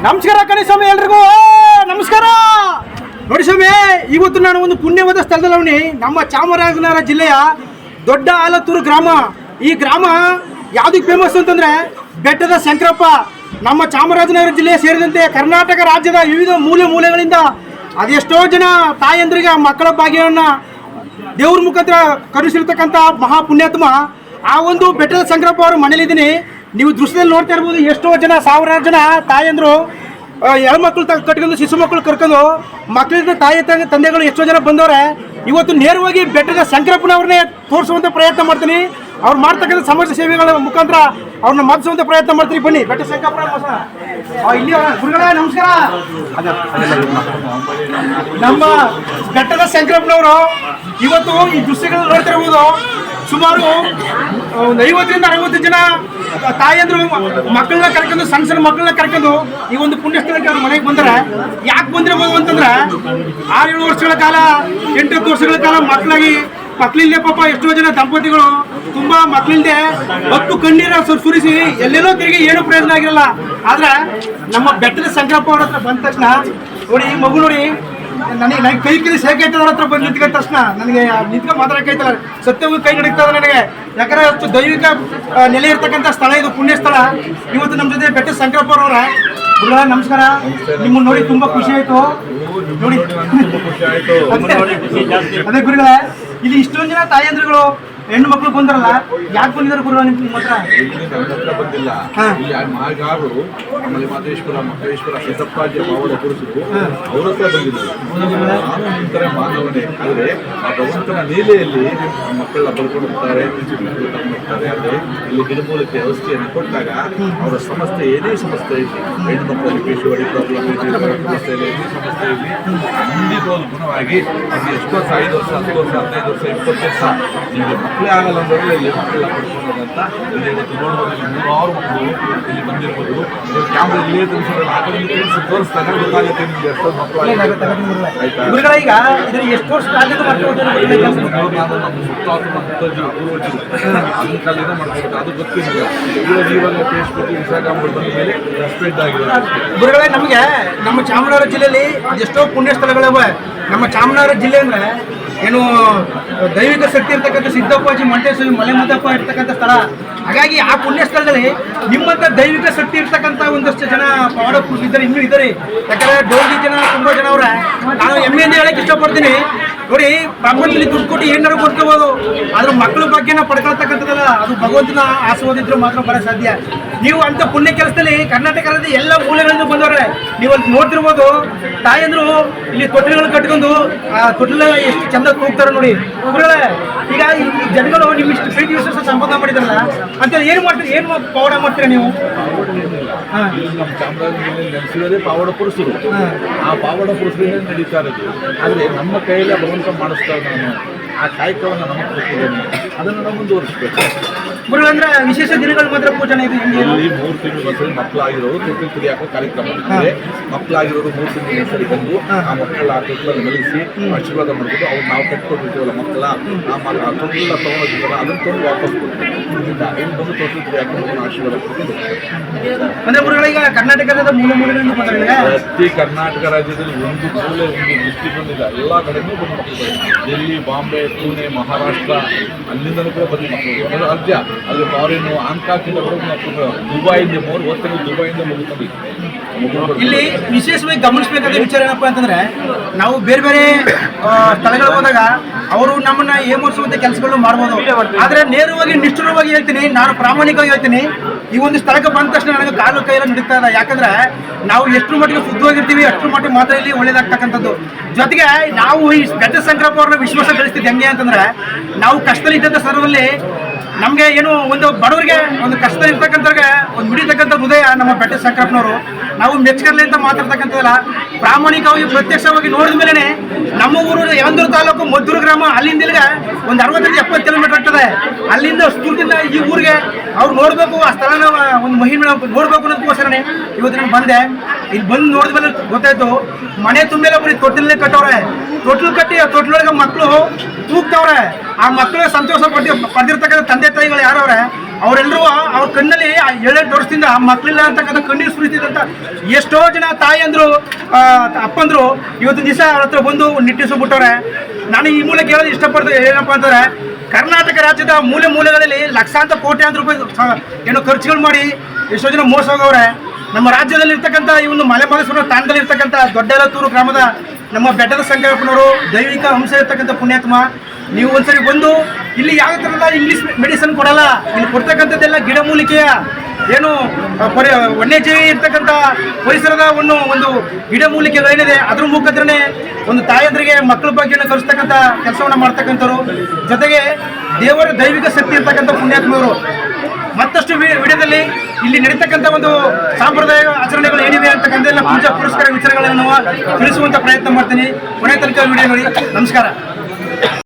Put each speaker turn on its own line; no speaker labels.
ನಮಸ್ಕಾರ ಕಣಿ ಸ್ವಾಮಿ ಎಲ್ರಿಗೂ ನಮಸ್ಕಾರ. ನೋಡಿ ಸ್ವಾಮಿ, ಇವತ್ತು ನಾನು ಒಂದು ಪುಣ್ಯವಾದ ಸ್ಥಳದಲ್ಲವನಿ. ನಮ್ಮ ಚಾಮರಾಜನಗರ ಜಿಲ್ಲೆಯ ದೊಡ್ಡ ಆಲತ್ತೂರು ಗ್ರಾಮ. ಈ ಗ್ರಾಮ ಯಾವುದಕ್ಕೆ ಫೇಮಸ್ ಅಂತಂದ್ರೆ ಬೆಟ್ಟದ ಶಂಕರಪ್ಪ. ನಮ್ಮ ಚಾಮರಾಜನಗರ ಜಿಲ್ಲೆ ಸೇರಿದಂತೆ ಕರ್ನಾಟಕ ರಾಜ್ಯದ ವಿವಿಧ ಮೂಲೆಗಳಿಂದ ಅದೆಷ್ಟೋ ಜನ ತಾಯಂದ್ರಿಗೆ ಮಕ್ಕಳ ಭಾಗ್ಯವನ್ನು ದೇವ್ರ ಮುಖಾಂತರ ಕರುಣಿಸಿರ್ತಕ್ಕಂಥ ಮಹಾ ಪುಣ್ಯಾತ್ಮ. ಆ ಒಂದು ಬೆಟ್ಟದ ಶಂಕರಪ್ಪ ಅವರು ಮನೇಲಿದ್ದೀನಿ. ನೀವು ದೃಶ್ಯದಲ್ಲಿ ನೋಡ್ತಾ ಇರ್ಬೋದು, ಎಷ್ಟೋ ಜನ ಸಾವಿರಾರು ಜನ ತಾಯಂದ್ರು ಹೆಣ್ಮಕ್ಳು ಕಟ್ಕೊಂಡು ಶಿಶು ಮಕ್ಕಳು ಕರ್ಕೊಂಡು ಮಕ್ಕಳಿಂದ ತಾಯಿ ತಂದೆಗಳು ಎಷ್ಟೋ ಜನ ಬಂದವ್ರೆ. ಇವತ್ತು ನೇರವಾಗಿ ಬೆಟ್ಟದ ಶಂಕರಪ್ಪನವ್ರನ್ನೇ ತೋರಿಸುವಂಥ ಪ್ರಯತ್ನ ಮಾಡ್ತೀನಿ. ಅವ್ರು ಮಾಡ್ತಕ್ಕಂಥ ಸಮಾಜ ಸೇವೆಗಳ ಮುಖಾಂತರ ಅವ್ರನ್ನ ಮಾತಿಸುವಂಥ ಪ್ರಯತ್ನ ಮಾಡ್ತೀನಿ. ಬನ್ನಿ ಬೆಟ್ಟ ಶಂಕರಪ್ಪನ ಇಲ್ಲಿ ಗುರುಗಳೇ ನಮಸ್ಕಾರ. ನಮ್ಮ ಬೆಟ್ಟದ ಶಂಕರಪ್ಪನವರು ಇವತ್ತು ಈ ದೃಶ್ಯಗಳನ್ನ ನೋಡ್ತಾ ಇರ್ಬೋದು. ಸುಮಾರು 50ರಿಂದ 60 ಜನ ತಾಯಂದ್ರು ಮಕ್ಕಳನ್ನ ಕರ್ಕೊಂಡು ಸಣ್ಣ ಮಕ್ಕಳನ್ನ ಕರ್ಕೊಂಡು ಈ ಒಂದು ಪುಣ್ಯ ಸ್ಥಳಕ್ಕೆ ಅವ್ರ ಮನೆಗೆ ಬಂದರೆ ಯಾಕೆ ಬಂದಿರಬಹುದು ಅಂತಂದ್ರೆ 6-7 ವರ್ಷಗಳ ಕಾಲ 8-10 ವರ್ಷಗಳ ಕಾಲ ಮಕ್ಕಳಿಲ್ಲದೆ ಪಾಪ ಎಷ್ಟೋ ಜನ ದಂಪತಿಗಳು ತುಂಬಾ ಮಕ್ಕಳಿಲ್ಲದೆ ಹೊತ್ತು ಕಣ್ಣೀರ ಸುರಿಸಿ ಎಲ್ಲೆಲ್ಲೋ ತಿರುಗಿ ಏನು ಪ್ರಯೋಜನ ಆಗಿರಲ್ಲ. ಆದ್ರೆ ನಮ್ಮ ಬೆಟ್ಟದ ಶಂಕರಪ್ಪ ಅವ್ರ ಹತ್ರ ಬಂದ ತಕ್ಷಣ ನೋಡಿ, ಈ ಮಗು ನೋಡಿ ನನಗೆ ಕೈ ಸೇಕೈತವ್ರ ಹತ್ರ ಬಂದು ನಿಂತ್ಕೊಂಡ ತಕ್ಷಣ ನನಗೆ ನಿಂತ್ಕೊಂಡು ಮಾತಾಡೋಕೈತಲ್ಲ, ಸತ್ಯವೂ ಕೈ ನಡೀತದೆ ನನಗೆ. ಯಾಕಂದ್ರೆ ಅಷ್ಟು ದೈವಿಕ ನೆಲೆ ಇರ್ತಕ್ಕಂಥ ಸ್ಥಳ ಇದು, ಪುಣ್ಯ ಸ್ಥಳ. ಇವತ್ತು ನಮ್ಮ ಜೊತೆ ಬೆಟ್ಟದ ಶಂಕರಪ್ಪ ಅವರ ಗುರುಗಳ ನಮಸ್ಕಾರ. ನಿಮ್ಮನ್ನು ನೋಡಿ ತುಂಬಾ ಖುಷಿ ಆಯ್ತು. ನೋಡಿ ಅದೇ ಗುರುಗಳೇ, ಇಲ್ಲಿ ಇಷ್ಟೊಂದು ಜನ ತಾಯಂದ್ರುಗಳು ಹೆಣ್ಣು ಮಕ್ಕಳು ಬಂದ್ರಲ್ಲ, ಯಾಕೆ ಬಂದಿದ್ದಾರೆ ಗುರು ನಿಮ್ಮ ಹತ್ರ?
ಬಂದಿಲ್ಲ. ಇಲ್ಲಿ ಮಾಗಾರರು ಆಮೇಲೆ ಮಾದೇಶ್ವರ ಮಕ್ಕಳೇಶ್ವರ ಸಿದ್ದಪ್ಪಾಜಿ ಮಾವಡ ಪುರುಷರು ಅವ್ರ ಹತ್ರ ಬಂದಿದ್ರು. ನಾನು ನಿಂತರ ಮಾನವನೇ. ಆದರೆ ಆ ಭಗವಂತನ ಲೀಲೆಯಲ್ಲಿ ಮಕ್ಕಳನ್ನ ಬರ್ಕೊಂಡು ಹೋಗ್ತಾರೆ, ಹೋಗ್ತಾರೆ. ಅಂದರೆ ಇಲ್ಲಿ ಗಿಡಮೂಲಿಕೆ ಔಷಧಿಯನ್ನು ಕೊಟ್ಟಾಗ ಅವರ ಸಮಸ್ಯೆ ಏನೇ ಸಮಸ್ಯೆ ಇದೆ, ಹೆಣ್ಣು ಮಕ್ಕಳಲ್ಲಿ ಪೇಶುವಡಿ ಪ್ರಾಬ್ಲಮ್ ಇದೆ, ಸಮಸ್ಯೆ ಇದೆ, ಸಮಸ್ಯೆ ಇದೆ, ಖಂಡಿತವಾದ ಗುಣವಾಗಿ ಅದು ಎಷ್ಟು ವರ್ಷ 5 ವರ್ಷ 10 ವರ್ಷ 15 ವರ್ಷ 20 ವರ್ಷ ನಿಮಗೆ ಮಕ್ಕಳೇ ಆಗಲ್ಲ ಅಂದ್ರೆ ಇಲ್ಲಿ ಮಕ್ಕಳೆಲ್ಲ ಪಡ್ಕೊಳ್ಳೋದಂತ ಇಲ್ಲಿ ಇವತ್ತು ನೋಡ್ಬೋದು. 100 ಮಕ್ಕಳು ಇಲ್ಲಿ ಬಂದಿರ್ಬೋದು. ನೀವು ಕ್ಯಾಮ್ರಾ ಇಲ್ಲೇ ತೋರಿಸೋದ್ರಲ್ಲಿ ಆ ಕಡೆ ತಿಳಿಸಿ ತೋರಿಸ್ದಾಗ ಗೊತ್ತಾಗುತ್ತೆ ನಿಮಗೆ ಎಷ್ಟೊಂದು ಮಕ್ಕಳು ಆಯ್ತಾ.
ಈಗ ಎಷ್ಟು ವರ್ಷ
ಮುತ್ತಜ್ಜರು ಪೂರ್ವಜರು ಅದನ್ನ ಕಾಲಿಂದ ಮಾಡ್ಕೊಬೇಕು, ಅದು ಗೊತ್ತಿಲ್ಲ. ಇವಾಗ ಫೇಸ್ಬುಕ್ ಇನ್ಸ್ಟಾಗ್ರಾಮ್ ಬಂದ ಮೇಲೆ ಸ್ಪ್ರೆಡ್ ಆಗಿದೆ.
ಗುರುಗಳೇ, ನಮಗೆ ನಮ್ಮ ಚಾಮರಾಜನಗರ ಜಿಲ್ಲೆಯಲ್ಲಿ ಎಷ್ಟೋ ಪುಣ್ಯ ಸ್ಥಳಗಳಿವೆ. ನಮ್ಮ ಚಾಮರಾಜನಗರ ಜಿಲ್ಲೆ ಅಂದ್ರೆ ಏನು ದೈವಿಕ ಶಕ್ತಿ ಇರ್ತಕ್ಕಂಥ ಸಿದ್ದಪ್ಪಾಜಿ ಮಂಟೇಶ್ವರಿ ಮಲೆಮದ್ದಪ್ಪ ಇರ್ತಕ್ಕಂಥ ಸ್ಥಳ. ಹಾಗಾಗಿ ಆ ಪುಣ್ಯ ಸ್ಥಳದಲ್ಲಿ ನಿಮ್ಮಂಥ ದೈವಿಕ ಶಕ್ತಿ ಇರ್ತಕ್ಕಂಥ ಒಂದಷ್ಟು ಜನ ಪವಾಡ ಪುರುಷರು ಇನ್ನೂ ಇದ್ದಾರೆ. ಯಾಕಂದ್ರೆ ಡೋಗಿ ಜನ ತುಂಬಾ ಜನ ಅವ್ರೆ. ನಾನು ಹೆಮ್ಮೆಯಿಂದ ಹೇಳಕ್ಕೆ ಇಷ್ಟಪಡ್ತೀನಿ. ನೋಡಿ, ಪ್ರಪಂಚದಲ್ಲಿ ದುಡ್ಡು ಕೊಟ್ಟು ಏನಾರು ಕೊಡ್ಕೋಬೋದು, ಆದ್ರೆ ಮಕ್ಕಳ ಬಗ್ಗೆನ ಪಡ್ಕೊಳ್ತಕ್ಕಂಥದ್ದಲ್ಲ, ಅದು ಭಗವಂತನ ಆಶೀರ್ವಾದ ಇದ್ರೂ ಮಾತ್ರ ಬರೋಕ್ಕೆ ಸಾಧ್ಯ. ನೀವು ಅಂತ ಪುಣ್ಯ ಕೆಲಸದಲ್ಲಿ ಕರ್ನಾಟಕ ರಾಜ್ಯದ ಎಲ್ಲ ಮೂಲೆಗಳಿಂದ ಬಂದವ್ರೆ. ನೀವು ಅಲ್ಲಿ ನೋಡ್ತಿರ್ಬೋದು, ತಾಯಂದ್ರು ಇಲ್ಲಿ ತೊಟ್ಟಿಲುಗಳು ಕಟ್ಕೊಂಡು ಆ ತೊಟ್ಟಿಲ ಎಷ್ಟು ಚಂದ ಹೋಗ್ತಾರೆ ನೋಡಿ. ಗುರುಗಳೇ, ಈಗ ಈ ಜನಗಳು ನಿಮ್ಮ ಇಷ್ಟು ಪ್ರೀತಿ ವಿಶ್ವಾಸ ಸಂಪಾದನೆ ಮಾಡಿದ್ರಲ್ಲ ಅಂತ ಏನು ಮಾಡ್ತೀರಿ, ಏನು ಪವಾಡ ಮಾಡ್ತೀರಾ ನೀವು?
ನಮ್ಮ ಚಾಮರಾಜನಗರದಲ್ಲಿ ನೆಲೆಸಿರೋದೇ ಪಾವಡ ಪುರುಷರು. ಆ ಪಾವಡ ಪುರುಷರಿಂದ ನಡೀತಾ ಇರೋದು. ಆದರೆ ನಮ್ಮ ಕೈಯಲ್ಲಿ ಭಗವಂತ ಮಾಡಿಸ್ತಾ ನಾನು ಆ ಕಾಯಕವನ್ನು ನಮಗೆ ಕೊಟ್ಟಿದ್ದೇನೆ, ಅದನ್ನು ನಾವು ಮುಂದುವರಿಸಬೇಕು.
ಗುರುಗಳಂದ್ರೆ ವಿಶೇಷ ದಿನಗಳು ಮಾತ್ರ ಪೂಜನೆ ಇದೆ.
ಇಲ್ಲಿ 3 ತಿಂಗಳು ಬಸ್ಸಲ್ಲಿ ಮಕ್ಕಳಾಗಿರೋರು ತೊಟ್ಟಿಲು ಕುಡಿಯಾಕೋ ಕಾರ್ಯಕ್ರಮ ಇದೆ. ಮಕ್ಕಳಾಗಿರೋರು 3 ತಿಂಗಳು ಹೆಸರಿ ಬಂದು ಆ ಮಕ್ಕಳ ಆ ತೊಟ್ಟಲನ್ನು ಮಲಗಿಸಿ ಆಶೀರ್ವಾದ ಮಾಡ್ಕೊಂಡು ಅವ್ರು ನಾವು ಕಟ್ಕೊಟ್ಟಿರ್ತೀವಲ್ಲ ಮಕ್ಕಳ ಆ ತೊಟ್ಟಿಲ ತೊಗೊಂಡಿರ್ತಾರ ಅದನ್ನು ತೊಗೊಂಡು ವಾಪಸ್ ಕೊಡ್ತೀವಿ. ಇಲ್ಲಿ ಬಂದು ತೊಟ್ಟಿಲು ಕುಡಿಯಾಕೊಂಡು ಆಶೀರ್ವಾದ ಕೊಟ್ಟು
ಅಂದ್ರೆ ಗುರುಗಳೀಗ ಕರ್ನಾಟಕದ ಮೂಲೆಗಳಿಂದ ಬಂದಿದೆ.
ಪ್ರತಿ ಕರ್ನಾಟಕ ರಾಜ್ಯದಲ್ಲಿ ಒಂದು ಮೂಲೆ ಒಂದು ಡಿಸ್ಟಿಕ್ ಬಂದಿದೆ. ಎಲ್ಲ ಕಡೆಯೂ ಬಂದು ಮಕ್ಕಳು, ಡೆಲ್ಲಿ, ಬಾಂಬೆ, ಪುಣೆ, ಮಹಾರಾಷ್ಟ್ರ ಅಲ್ಲಿಂದಲೂ ಕೂಡ ಬಂದು ಮಕ್ಕಳು. ರಾಜ್ಯ ಅಲ್ಲಿ ಫಾರಿನ್ ಆಂಕಾಕಿಂದ ಕೂಡ ಮಕ್ಕಳು, ದುಬೈಯಿಂದ 3 ವರ್ಷಗಳು ದುಬೈಯಿಂದ ಮುಗಿಸ್ಕೊಂಡು
ಇಲ್ಲಿ ವಿಶೇಷವಾಗಿ ಗಮನಿಸಬೇಕಾದ ವಿಚಾರ ಏನಪ್ಪ ಅಂತಂದ್ರೆ, ನಾವು ಬೇರೆ ಬೇರೆ ಸ್ಥಳಗಳು ಹೋದಾಗ ಅವರು ನಮ್ಮನ್ನ ಏಮೋರಿಸುವಂತ ಕೆಲಸಗಳು ಮಾಡ್ಬೋದು. ಆದ್ರೆ ನೇರವಾಗಿ ನಿಷ್ಠುರವಾಗಿ ಹೇಳ್ತೀನಿ, ನಾನು ಪ್ರಾಮಾಣಿಕವಾಗಿ ಹೇಳ್ತೀನಿ, ಈ ಒಂದು ಸ್ಥಳಕ್ಕೆ ಬಂದ ತಕ್ಷಣ ನನಗೆ ಕಾಲು ಕೈಯೆಲ್ಲ ನಡೀತಾ ಇದೆ. ಯಾಕಂದ್ರೆ ನಾವು ಎಷ್ಟು ಮಟ್ಟಿಗೆ ಶುದ್ಧವಾಗಿರ್ತೀವಿ ಅಷ್ಟು ಮಟ್ಟಿಗೆ ಮಾತ್ರ ಇಲ್ಲಿ ಒಳ್ಳೇದಾಗ್ತಕ್ಕಂಥದ್ದು. ಜೊತೆಗೆ ನಾವು ಈ ಬೆಟ್ಟ ಶಂಕರಪ್ಪ ಅವ್ರನ್ನ ವಿಶ್ವಾಸ ಗಳಿಸ್ತಿದ್ದೆ ಹೆಂಗೆ ಅಂತಂದ್ರೆ, ನಾವು ಕಷ್ಟದಲ್ಲಿ ಇದ್ದಂಥ ಸಂದರ್ಭದಲ್ಲಿ ನಮಗೆ ಏನು ಒಂದು ಬಡವರಿಗೆ ಒಂದು ಕಷ್ಟದಲ್ಲಿ ಇರ್ತಕ್ಕಂಥವ್ರಿಗೆ ಒಂದು ಮಿಡಿತಕ್ಕಂಥ ಹೃದಯ ನಮ್ಮ ಬೆಟ್ಟ ಶಂಕರಪ್ಪನವರು. ನಾವು ಮೆಚ್ಚಕರ್ಲಿ ಅಂತ ಮಾತಾಡ್ತಕ್ಕಂಥದ್ದಲ್ಲ, ಪ್ರಾಮಾಣಿಕವಾಗಿ ಪ್ರತ್ಯಕ್ಷವಾಗಿ ನೋಡಿದ ಮೇಲೆ ನಮ್ಮ ಊರು ಯಾಂದೂರು ತಾಲೂಕು ಮದ್ದೂರು ಗ್ರಾಮ, ಅಲ್ಲಿಂದ ಇಲ್ಲಿಗೆ ಒಂದು 60-70 ಕಿಲೋಮೀಟರ್ ಆಗ್ತದೆ. ಅಲ್ಲಿಂದ ಸ್ಕೂಲ್ದಿಂದ ಈ ಊರಿಗೆ ಅವ್ರು ನೋಡಬೇಕು, ಆ ಸ್ಥಳನ ಒಂದು ಮಹಿಮೆ ನೋಡಬೇಕು ಅನ್ನೋದಕ್ಕೋಸ್ಕರನೇ ಇವತ್ತು ನಾನು ಬಂದೆ. ಇಲ್ಲಿ ಬಂದು ನೋಡಿದ ಮೇಲೆ ಗೊತ್ತಾಯ್ತು, ಮನೆ ತುಂಬೆಲ್ಲ ಬರೀ ತೊಟ್ಟಿಲೇ ಕಟ್ಟವ್ರೆ. ತೊಟ್ಟಿಲು ಕಟ್ಟಿ ಆ ತೊಟ್ಟಿಲೊಳಗೆ ಮಕ್ಕಳು ತೂಗ್ತವ್ರೆ. ಆ ಮಕ್ಕಳು ಸಂತೋಷ ಪಡೆದಿರ್ತಕ್ಕಂಥ ತಂದೆ ತಾಯಿಗಳು ಯಾರವ್ರೆ ಅವರೆಲ್ಲರೂ ಅವ್ರ ಕಣ್ಣಲ್ಲಿ 7 ವರ್ಷದಿಂದ ಮಕ್ಕಳಿಲ್ಲ ಅಂತಕ್ಕಂಥ ಕಣ್ಣೀರು ಸುರಿತಿದ್ದಂತ ಎಷ್ಟೋ ಜನ ತಾಯಿಯಂದ್ರು ಅಪ್ಪಂದ್ರು ಇವತ್ತಿನ ದಿವಸ ಅವ್ರ ಹತ್ರ ಬಂದು ನಿಟ್ಟಿಸ್ಬಿಟ್ಟವ್ರೆ. ನಾನು ಈ ಮೂಲಕ ಹೇಳೋದು ಇಷ್ಟಪಡ್ತೀನಿ ಏನಪ್ಪ ಅಂತಂದ್ರೆ, ಕರ್ನಾಟಕ ರಾಜ್ಯದ ಮೂಲೆ ಮೂಲೆಗಳಲ್ಲಿ ಲಕ್ಷಾಂತರ ಕೋಟ್ಯಾಂತರ ರೂಪಾಯಿ ಏನೋ ಖರ್ಚುಗಳು ಮಾಡಿ ಎಷ್ಟೋ ಜನ ಮೋಸ ಹೋಗವ್ರೆ. ನಮ್ಮ ರಾಜ್ಯದಲ್ಲಿ ಇರ್ತಕ್ಕಂಥ ಈ ಒಂದು ಮಲೆಮಹದೇಶ್ವರ ತಾಂಡದಲ್ಲಿ ಇರ್ತಕ್ಕಂಥ ದೊಡ್ಡಲತ್ತೂರು ಗ್ರಾಮದ ನಮ್ಮ ಬೆಟ್ಟದ ಸಂಕಲ್ಪನವರು ದೈವಿಕ ಅಂಶ ಇರ್ತಕ್ಕಂಥ ಪುಣ್ಯಾತ್ಮ, ನೀವು ಒಂದ್ಸರಿ ಬಂದು ಇಲ್ಲಿ ಯಾವ ಥರದ ಇಂಗ್ಲೀಷ್ ಮೆಡಿಸಿನ್ ಕೊಡಲ್ಲ, ಇಲ್ಲಿ ಕೊಡ್ತಕ್ಕಂಥದ್ದೆಲ್ಲ ಗಿಡಮೂಲಿಕೆಯ ಏನು ವನ್ಯಜೀವಿ ಇರ್ತಕ್ಕಂಥ ಪರಿಸರದ ಒಂದು ಗಿಡಮೂಲಿಕೆಗಳೇನಿದೆ ಅದ್ರ ಮುಖಾಂತರನೇ ಒಂದು ತಾಯಂದ್ರಿಗೆ ಮಕ್ಕಳ ಬಗ್ಗೆನ ಕಲಿಸ್ತಕ್ಕಂಥ ಕೆಲಸವನ್ನು ಮಾಡ್ತಕ್ಕಂಥವ್ರು. ಜೊತೆಗೆ ದೇವರ ದೈವಿಕ ಶಕ್ತಿ ಇರ್ತಕ್ಕಂಥ ಪುಣ್ಯಾತ್ಮರು. ಮತ್ತಷ್ಟು ವಿಡಿಯೋದಲ್ಲಿ ಇಲ್ಲಿ ನಡೀತಕ್ಕಂಥ ಒಂದು ಸಾಂಪ್ರದಾಯಿಕ ಆಚರಣೆಗಳು ಏನಿವೆ ಅಂತಕ್ಕಂಥ ಪೂಜಾ ಪುರಸ್ಕಾರ ವಿಚಾರಗಳನ್ನು ತಿಳಿಸುವಂಥ ಪ್ರಯತ್ನ ಮಾಡ್ತೀನಿ. ಕೊನೆ ತನಕ ವಿಡಿಯೋ ನೋಡಿ. ನಮಸ್ಕಾರ.